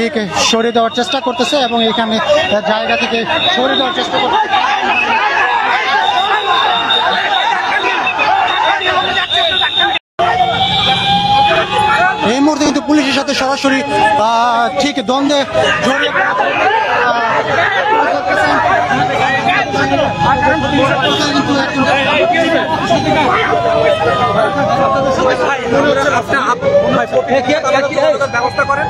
ঠিক সরিয়ে দেওয়ার চেষ্টা করতেছে এবং এখানে জায়গা থেকে সরিয়ে দেওয়ার চেষ্টা করতেছে। এই মুহূর্তে কিন্তু পুলিশের সাথে সরাসরি ঠিক দ্বন্দ্বে জড়িয়ে ব্যবস্থা করেন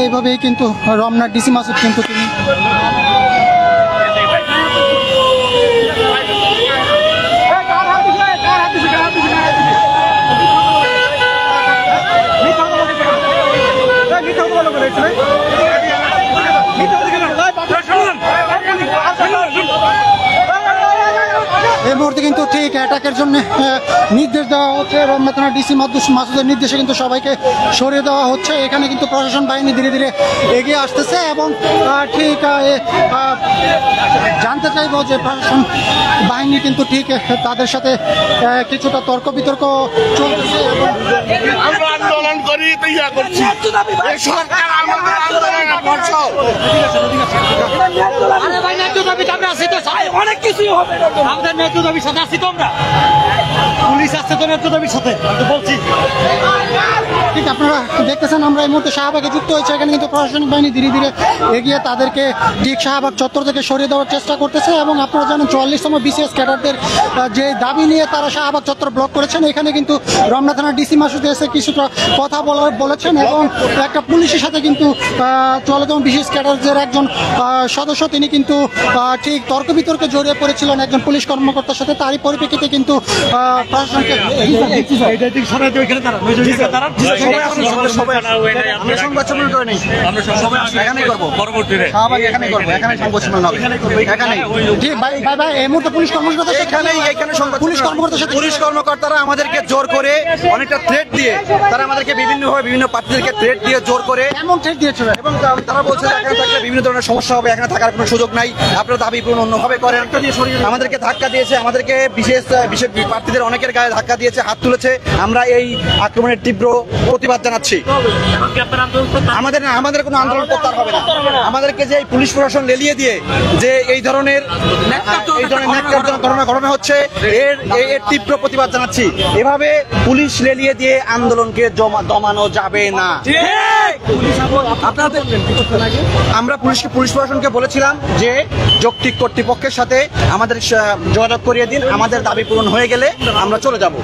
এইভাবেই কিন্তু রমনার ডিসি মাসুদ কিন্তু তিনি এই মুহূর্তে কিন্তু ঠিক অ্যাটাকের জন্য নির্দেশ দেওয়া হচ্ছে। রমনা থানার ডিসি মাসুদের নির্দেশে কিন্তু সবাইকে সরিয়ে দেওয়া হচ্ছে। এখানে কিন্তু প্রশাসন বাহিনী ধীরে ধীরে এগিয়ে আসতেছে এবং ঠিক জানতে চাইব যে প্রশাসন বাহিনী কিন্তু ঠিক তাদের সাথে কিছুটা তর্ক বিতর্ক চলতেছে এবং আমরা আন্দোলন করি তৈরি করছি সরকার আমাদের আন্দোলনের অনেক কিছুই হবে আমাদের ন্যায্য দাবির সাথে আছি তো আমরা পুলিশ আসছে তো ন্যায্য দাবির সাথে বলছি। ঠিক আপনারা দেখতেছেন আমরা এই মুহূর্তে শাহবাগে যুক্ত হয়েছে। এখানে কিন্তু প্রশাসনিক বাহিনী ধীরে ধীরে এগিয়ে তাদেরকে ঠিক শাহবাগ চত্বর থেকে সরিয়ে দেওয়ার চেষ্টা করতেছে এবং আপনারা জানেন 44তম বিসিএস ক্যাডারদের যে দাবি নিয়ে তারা শাহবাগ চত্বর ব্লক করেছেন। এখানে কিন্তু রমনা থানার ডিসি মাসুদ এসে কিছুটা কথা বলেছেন এবং একটা পুলিশের সাথে কিন্তু 44তম বিসিএস ক্যাডারদের একজন সদস্য তিনি কিন্তু ঠিক তর্ক বিতর্কে জড়িয়ে পড়েছিলেন একজন পুলিশ কর্মকর্তার সাথে। তারই পরিপ্রেক্ষিতে কিন্তু প্রশাসনকে পুলিশ কর্মকর্তারা আমাদেরকে জোর করে অনেকটা থ্রেট দিয়ে তারা আমাদেরকে বিভিন্নভাবে বিভিন্ন প্রার্থীদেরকে থ্রেট দিয়ে জোর করে এমন থ্রেট দিয়েছে এবং তারা বলছে এখানে থাকলে বিভিন্ন ধরনের সমস্যা হবে, এখানে থাকার কোনো সুযোগ নাই, আপনারা দাবি পূরণ অন্যভাবে করেন। আমাদেরকে ধাক্কা দিয়েছে, আমাদেরকে বিশেষ প্রার্থীদের অনেকের গায়ে ধাক্কা দিয়েছে, হাত তুলেছে। আমরা এই আক্রমণের তীব্র প্রতিবাদ জানাচ্ছি। আমাদের কোনো আন্দোলন করতে হবে না। আমাদেরকে যে পুলিশ প্রশাসন লেলিয়ে দিয়ে যে এই ধরনের ঘটনা হচ্ছে এর তীব্র প্রতিবাদ জানাচ্ছি। এভাবে পুলিশ লেলিয়ে দিয়ে আন্দোলনকে দমানো যাবে না। আমরা পুলিশ প্রশাসনকে বলেছিলাম যে যৌক্তিক কর্তৃপক্ষের সাথে আমাদের যোগাযোগ করিয়ে দিন, আমাদের দাবি পূরণ হয়ে গেলে আমরা চলে যাব।